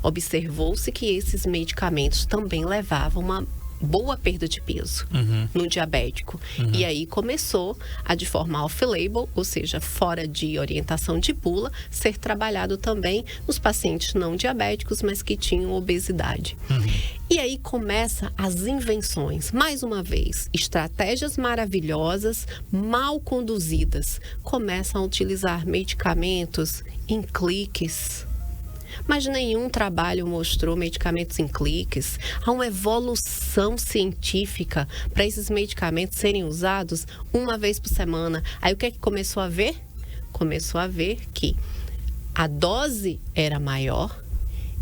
Observou-se que esses medicamentos também levavam uma boa perda de peso no diabético. E aí começou a, de forma off-label, ou seja, fora de orientação de bula, ser trabalhado também nos pacientes não diabéticos, mas que tinham obesidade. E aí começa as invenções. Mais uma vez, estratégias maravilhosas, mal conduzidas, começam a utilizar medicamentos em cliques. Mas nenhum trabalho mostrou medicamentos em cliques. Há uma evolução científica para esses medicamentos serem usados 1 vez por semana. Aí o que é que começou a ver? Começou a ver que a dose era maior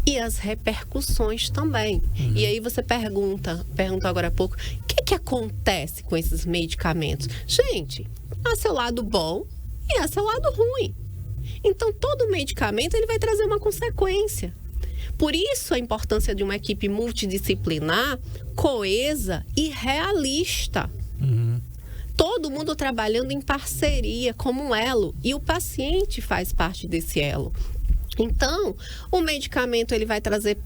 e as repercussões também. E aí você perguntou agora há pouco, o que acontece com esses medicamentos? Gente, há seu lado bom e há seu lado ruim. Então, todo medicamento ele vai trazer uma consequência. Por isso, a importância de uma equipe multidisciplinar, coesa e realista. Todo mundo trabalhando em parceria, como um elo. E o paciente faz parte desse elo. Então, o medicamento ele vai trazer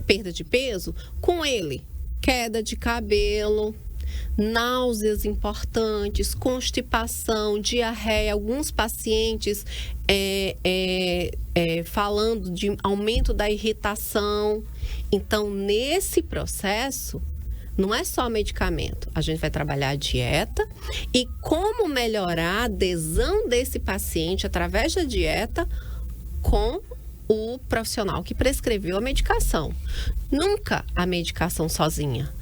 perda de peso, com ele, queda de cabelo, náuseas importantes, constipação, diarreia, alguns pacientes falando de aumento da irritação. Então, nesse processo, não é só medicamento, a gente vai trabalhar a dieta e como melhorar a adesão desse paciente através da dieta com o profissional que prescreveu a medicação. Nunca a medicação sozinha.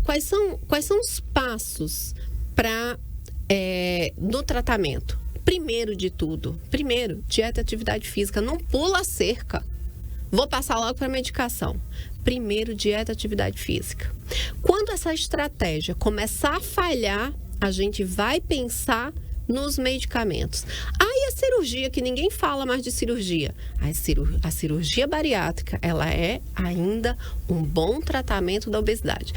Quais são os passos no tratamento? Primeiro de tudo, dieta e atividade física. Não pula a cerca. Vou passar logo para a medicação. Primeiro, dieta e atividade física. Quando essa estratégia começar a falhar, a gente vai pensar nos medicamentos. E a cirurgia, que ninguém fala mais de cirurgia. A cirurgia bariátrica, ela é ainda um bom tratamento da obesidade.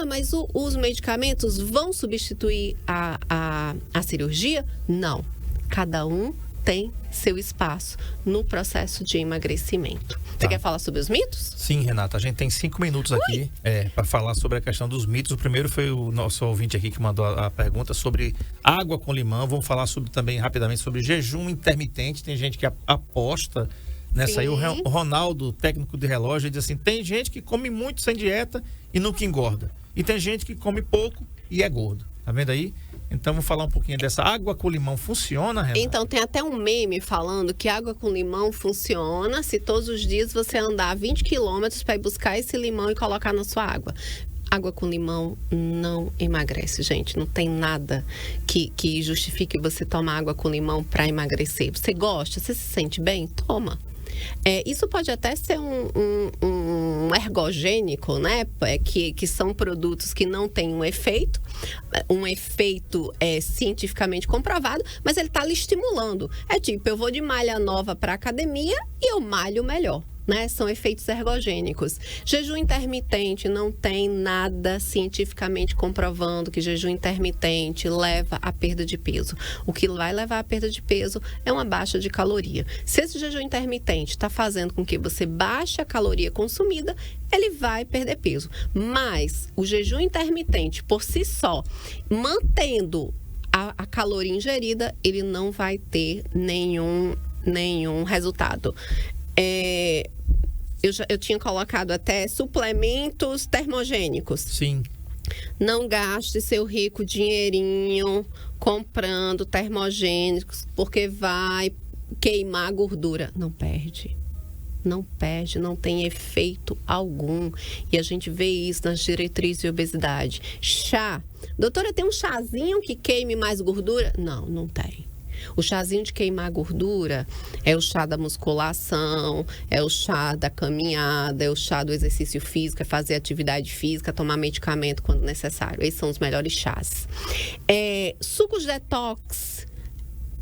Mas os medicamentos vão substituir a cirurgia? Não. Cada um tem seu espaço no processo de emagrecimento. Você quer falar sobre os mitos? Sim, Renata. A gente tem 5 minutos aqui para falar sobre a questão dos mitos. O primeiro foi o nosso ouvinte aqui que mandou a pergunta sobre água com limão. Vamos falar também rapidamente sobre jejum intermitente. Tem gente que aposta nessa aí. O Ronaldo, técnico de relógio, diz assim, tem gente que come muito sem dieta e nunca engorda. E tem gente que come pouco e é gordo. Tá vendo aí? Então, vamos falar um pouquinho dessa água com limão. Funciona, Renata? Então, tem até um meme falando que água com limão funciona se todos os dias você andar 20 quilômetros para ir buscar esse limão e colocar na sua água. Água com limão não emagrece, gente. Não tem nada que justifique você tomar água com limão para emagrecer. Você gosta? Você se sente bem? Toma. Isso pode até ser um ergogênico, né? Que são produtos que não têm um efeito cientificamente comprovado, mas ele está lhe estimulando. É tipo, eu vou de malha nova para academia e eu malho melhor. Né? São efeitos ergogênicos. Jejum intermitente, não tem nada cientificamente comprovando que jejum intermitente leva à perda de peso. O que vai levar à perda de peso é uma baixa de caloria. Se esse jejum intermitente está fazendo com que você baixe a caloria consumida, ele vai perder peso. Mas o jejum intermitente, por si só, mantendo a caloria ingerida, ele não vai ter nenhum resultado. Eu tinha colocado até suplementos termogênicos. Sim. Não gaste seu rico dinheirinho comprando termogênicos, porque vai queimar a gordura. Não perde. Não perde, não tem efeito algum. E a gente vê isso nas diretrizes de obesidade. Chá. Doutora, tem um chazinho que queime mais gordura? Não, não tem. O chazinho de queimar gordura é o chá da musculação, é o chá da caminhada, é o chá do exercício físico, é fazer atividade física, tomar medicamento quando necessário. Esses são os melhores chás. Sucos detox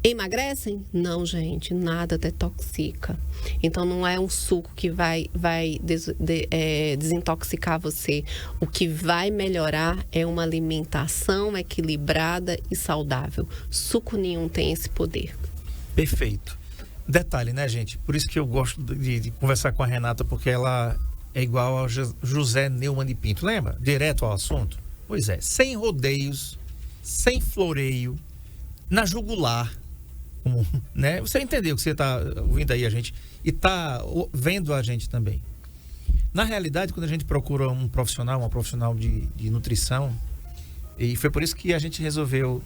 emagrecem? Não, gente, nada detoxica. Então, não é um suco que vai desintoxicar você. O que vai melhorar é uma alimentação equilibrada e saudável. Suco nenhum tem esse poder. Perfeito. Detalhe, né, gente? Por isso que eu gosto de conversar com a Renata, porque ela é igual ao José Neumann de Pinto. Lembra? Direto ao assunto? Pois é, sem rodeios, sem floreio, na jugular. Né? Você entendeu que você está ouvindo aí a gente e está vendo a gente também. Na realidade, quando a gente procura uma profissional de nutrição, e foi por isso que a gente resolveu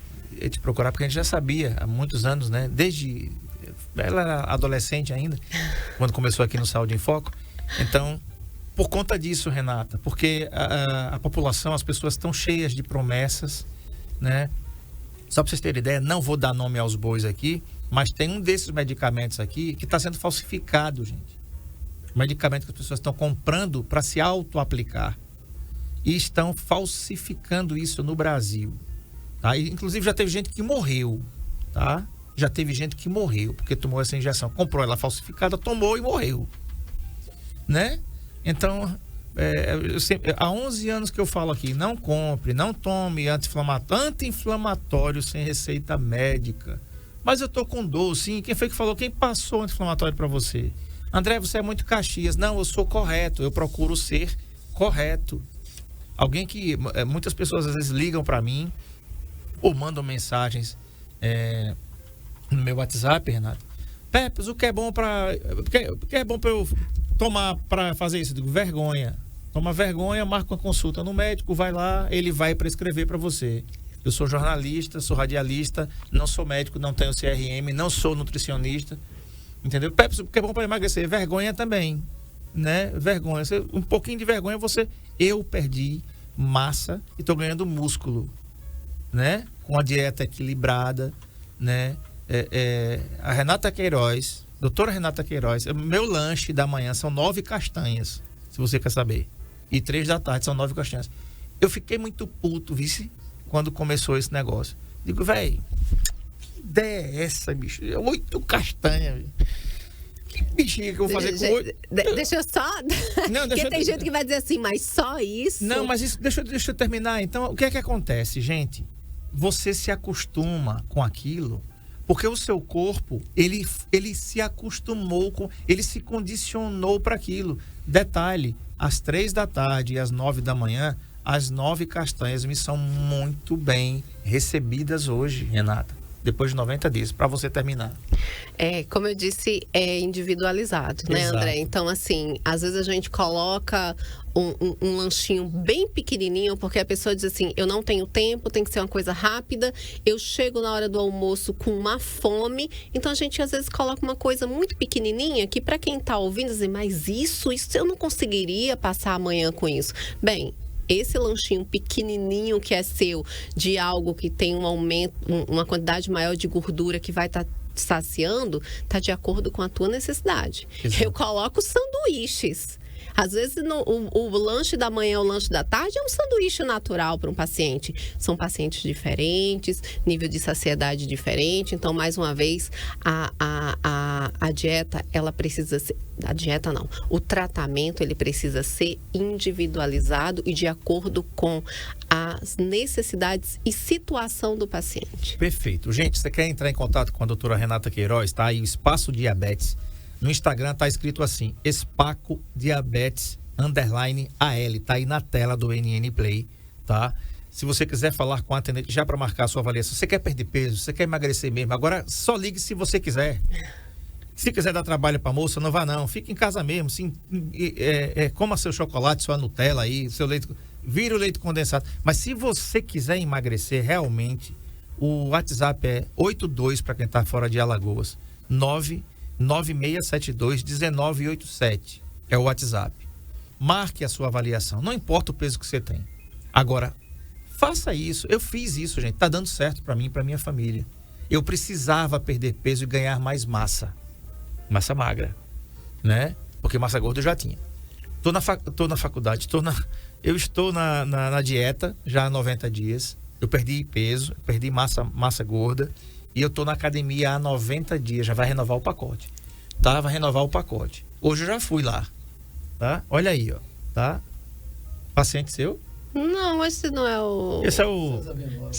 te procurar, porque a gente já sabia há muitos anos, né? Desde ela era adolescente ainda, quando começou aqui no Saúde em Foco. Então, por conta disso, Renata, porque a população, as pessoas estão cheias de promessas, né? Só para vocês terem ideia, não vou dar nome aos bois aqui, mas tem um desses medicamentos aqui que está sendo falsificado, gente. Medicamento que as pessoas estão comprando para se auto-aplicar. E estão falsificando isso no Brasil. Tá? E, inclusive, já teve gente que morreu. Tá? Já teve gente que morreu porque tomou essa injeção. Comprou ela falsificada, tomou e morreu. Né? Então... há 11 anos que eu falo aqui, não compre, não tome anti-inflamatório sem receita médica. Mas eu tô com dor, sim. Quem foi que falou? Quem passou anti-inflamatório para você? André, você é muito Caxias. Não, eu sou correto, eu procuro ser correto. Alguém que muitas pessoas às vezes ligam para mim ou mandam mensagens no meu WhatsApp, Renato. Pepes, o que é bom para eu tomar para fazer isso? Eu digo, vergonha. Toma vergonha, marca uma consulta no médico, vai lá, ele vai prescrever para você. Eu sou jornalista, sou radialista, não sou médico, não tenho CRM, não sou nutricionista. Entendeu? Pepes, o que é bom para emagrecer? Vergonha também, né? Vergonha. Um pouquinho de vergonha eu perdi massa e estou ganhando músculo, né? Com a dieta equilibrada, né? A Renata Queiroz, doutora Renata Queiroz, meu lanche da manhã são 9 castanhas, se você quer saber. E 3 da tarde são 9 castanhas. Eu fiquei muito puto, vice, quando começou esse negócio. Digo, velho, que ideia é essa, bicho? 8 castanhas. Que bichinha que eu vou fazer com 8? Deixa eu só... Não, porque tem gente que vai dizer assim, mas só isso? Não, mas isso, deixa eu terminar. Então, o que é que acontece, gente? Você se acostuma com aquilo... Porque o seu corpo, ele se acostumou, ele se condicionou para aquilo. Detalhe, às 3 da tarde e às 9 da manhã, as 9 castanhas me são muito bem recebidas hoje, Renata. Depois de 90 dias, para você terminar. Como eu disse, é individualizado, né, Exato. André? Então, assim, às vezes a gente coloca um lanchinho bem pequenininho, porque a pessoa diz assim, eu não tenho tempo, tem que ser uma coisa rápida, eu chego na hora do almoço com uma fome, então a gente às vezes coloca uma coisa muito pequenininha, que para quem tá ouvindo, diz, mas isso eu não conseguiria passar amanhã com isso. Bem, esse lanchinho pequenininho que é seu, de algo que tem um aumento, uma quantidade maior de gordura que vai estar saciando, está de acordo com a tua necessidade. Exato. Eu coloco sanduíches. Às vezes o lanche da manhã ou o lanche da tarde é um sanduíche natural para um paciente. São pacientes diferentes, nível de saciedade diferente. Então, mais uma vez, a dieta, ela precisa ser... A dieta não. O tratamento, ele precisa ser individualizado e de acordo com as necessidades e situação do paciente. Perfeito. Gente, você quer entrar em contato com a doutora Renata Queiroz, tá? Aí o Espaço Diabetes. No Instagram tá escrito assim, Espaco Diabetes _AL, tá aí na tela do NN Play, tá? Se você quiser falar com a atendente já para marcar a sua avaliação, você quer perder peso, você quer emagrecer mesmo, agora só ligue se você quiser. Se quiser dar trabalho para moça, não vá não, fique em casa mesmo, coma seu chocolate, sua Nutella aí, seu leite, vira o leite condensado. Mas se você quiser emagrecer realmente, o WhatsApp é 82 para quem tá fora de Alagoas, 99672-1987 é o WhatsApp. Marque a sua avaliação, não importa o peso que você tem. Agora, faça isso. Eu fiz isso, gente, tá dando certo para mim e para minha família. Eu precisava perder peso e ganhar mais massa magra, né? Porque massa gorda eu já tinha. Tô na faculdade, eu estou na dieta já há 90 dias. Eu perdi peso, perdi massa gorda. E eu tô na academia há 90 dias, já vai renovar o pacote. Tá? Vai renovar o pacote. Hoje eu já fui lá. Tá? Olha aí, ó. Tá? Paciente seu? Não, esse não é o... Esse é o...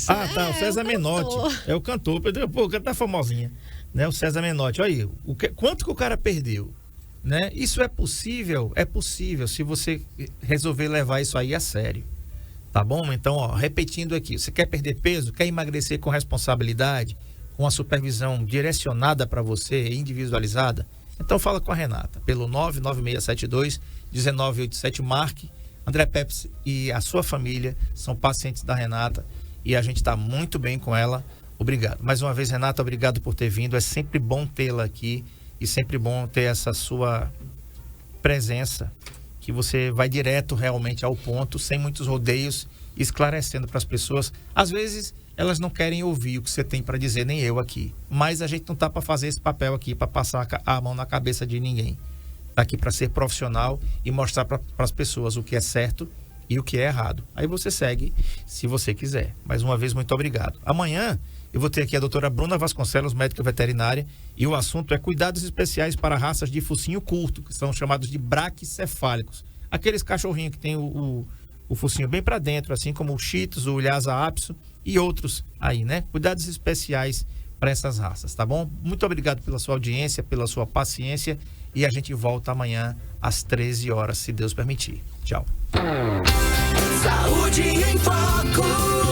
Ah, tá. O César o Menotti. É o cantor. Pô, o cara tá famosinha. Né? O César Menotti. Olha aí. Quanto que o cara perdeu? Né? Isso é possível? É possível se você resolver levar isso aí a sério. Tá bom? Então, ó, repetindo aqui. Você quer perder peso? Quer emagrecer com responsabilidade? Com a supervisão direcionada para você, individualizada? Então fala com a Renata, pelo 99672-1987, marque. André Pepe e a sua família são pacientes da Renata e a gente está muito bem com ela. Obrigado. Mais uma vez, Renata, obrigado por ter vindo. É sempre bom tê-la aqui e sempre bom ter essa sua presença, que você vai direto realmente ao ponto, sem muitos rodeios, esclarecendo para as pessoas. Às vezes elas não querem ouvir o que você tem para dizer, nem eu aqui. Mas a gente não tá para fazer esse papel aqui, para passar a mão na cabeça de ninguém. Tá aqui para ser profissional e mostrar para as pessoas o que é certo e o que é errado. Aí você segue se você quiser. Mais uma vez, muito obrigado. Amanhã eu vou ter aqui a doutora Bruna Vasconcelos, médica veterinária, e o assunto é cuidados especiais para raças de focinho curto, que são chamados de braquicefálicos. Aqueles cachorrinhos que tem o focinho bem para dentro, assim como o Shih Tzu, o Lhasa Apso e outros aí, né? Cuidados especiais para essas raças, tá bom? Muito obrigado pela sua audiência, pela sua paciência e a gente volta amanhã às 13 horas, se Deus permitir. Tchau. Saúde em Foco.